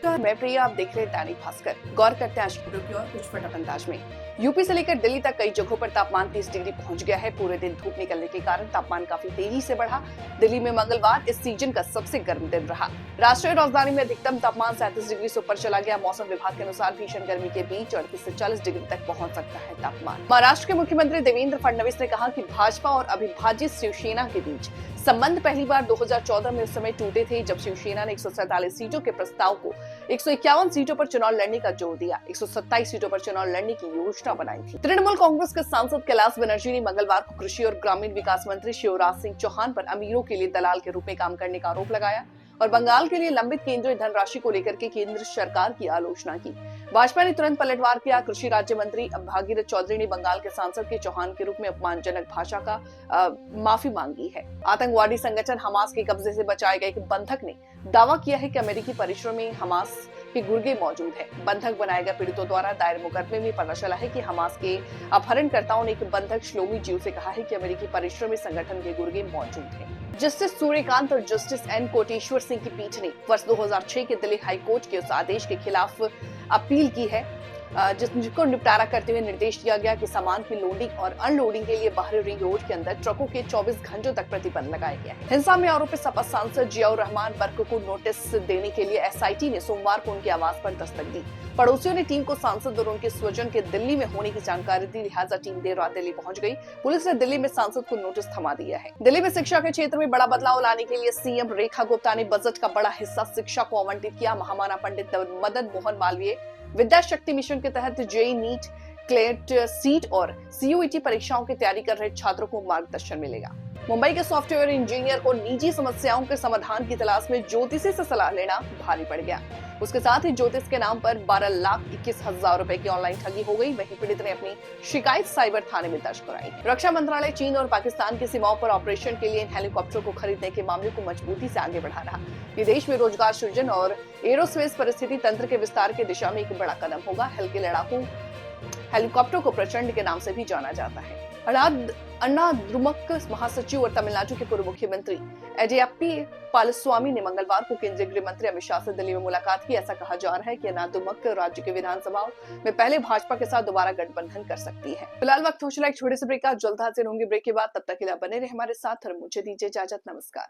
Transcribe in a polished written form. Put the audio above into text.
नमस्कार, मैं प्रिया। आप देख रहे हैं दैनिक भास्कर। गौर करते हैं आज की खबरों की ओर कुछ फटाफट अंदाज में। यूपी से लेकर दिल्ली तक कई जगहों पर तापमान 30 डिग्री पहुंच गया है। पूरे दिन धूप निकलने के कारण तापमान काफी तेजी से बढ़ा। दिल्ली में मंगलवार इस सीजन का सबसे गर्म दिन रहा। राष्ट्रीय राजधानी में अधिकतम तापमान 37 डिग्री से ऊपर चला गया। मौसम विभाग के अनुसार भीषण गर्मी के बीच 38 से 40 डिग्री तक पहुंच सकता है तापमान। महाराष्ट्र के मुख्यमंत्री देवेंद्र फडणवीस ने कहा कि भाजपा और अविभाजित शिवसेना के बीच संबंध पहली बार 2014 में उस समय टूटे थे जब शिवसेना ने 147 सीटों के प्रस्ताव को 151 सीटों पर चुनाव लड़ने का जोर दिया। 127 सीटों पर चुनाव लड़ने की योजना बनाई थी। तृणमूल कांग्रेस के सांसद कैलाश बनर्जी ने मंगलवार को कृषि और ग्रामीण विकास मंत्री शिवराज सिंह चौहान पर अमीरों के लिए दलाल के रूप में काम करने का आरोप लगाया और बंगाल के लिए लंबित केंद्रीय धनराशि को लेकर के केंद्र सरकार की आलोचना की। भाजपा ने तुरंत पलटवार किया। कृषि राज्य मंत्री भागीरथ चौधरी ने बंगाल के सांसद के चौहान के रूप में अपमानजनक भाषा का माफी मांगी है। आतंकवादी संगठन हमास के कब्जे से बचाए गए एक बंधक ने दावा किया है कि अमेरिकी परिसर में हमास के गुर्गे मौजूद है। बंधक बनाए गए पीड़ितों द्वारा दायर मुकदमे में पता चला है कि हमास के अपहरणकर्ताओं ने एक बंधक श्लोमी जीव से कहा है कि अमेरिकी परिसर में संगठन के गुर्गे मौजूद हैं। जस्टिस सूर्यकांत और जस्टिस एन कोटेश्वर सिंह की पीठ ने वर्ष 2006 के दिल्ली हाई कोर्ट के उस आदेश के खिलाफ अपील की है जिसको निपटारा करते हुए निर्देश दिया गया कि सामान की लोडिंग और अनलोडिंग के लिए बाहरी रिंग रोड के अंदर ट्रकों के 24 घंटों तक प्रतिबंध लगाया गया है। हिंसा में आरोपित सपा सांसद जियाउर रहमान वर्क को नोटिस देने के लिए एसआईटी ने सोमवार को उनके आवास पर दस्तक दी। पड़ोसियों ने टीम को सांसद और उनके स्वजन के दिल्ली में होने की जानकारी दी, लिहाजा टीम देर रात दिल्ली पहुंच गई। पुलिस ने दिल्ली में सांसद को नोटिस थमा दिया है। दिल्ली में शिक्षा के क्षेत्र में बड़ा बदलाव लाने के लिए सीएम रेखा गुप्ता ने बजट का बड़ा हिस्सा शिक्षा को आवंटित किया। महामाना पंडित मदन मोहन मालवीय विद्या शक्ति मिशन के तहत जेईई नीट, क्लेट सीट और सीयूईटी परीक्षाओं की तैयारी कर रहे छात्रों को मार्गदर्शन मिलेगा। मुंबई के सॉफ्टवेयर इंजीनियर को निजी समस्याओं के समाधान की तलाश में ज्योतिषी से सलाह लेना भारी पड़ गया। उसके साथ ही ज्योतिष के नाम पर 12,21,000 रुपए की ऑनलाइन ठगी हो गई। वहीं पीड़ित ने अपनी शिकायत साइबर थाने में दर्ज कराई। रक्षा मंत्रालय चीन और पाकिस्तान की सीमाओं पर ऑपरेशन के लिए इन हेलीकॉप्टर को खरीदने के मामले को मजबूती से आगे बढ़ा रहा। ये देश में रोजगार सृजन और एरोस्पेस परिस्थिति तंत्र के विस्तार की दिशा में एक बड़ा कदम होगा। हल्के लड़ाकू हेलीकॉप्टर को प्रचंड के नाम से भी जाना जाता है। अन्ना द्रुमक महासचिव और तमिलनाडु के पूर्व मुख्यमंत्री एडियप्पी पालस्वामी ने मंगलवार को केंद्रीय गृह मंत्री अमित शाह से दिल्ली में मुलाकात की। ऐसा कहा जा रहा है कि अन्ना द्रुमक राज्य के विधानसभा में पहले भाजपा के साथ दोबारा गठबंधन कर सकती है। फिलहाल वक्त हो चला एक छोटे से ब्रेक का। जल्द हाजिर होंगे ब्रेक के बाद। तब तक के लिए बने रहे हमारे साथ और मुझे दीजिए इजाजत। नमस्कार।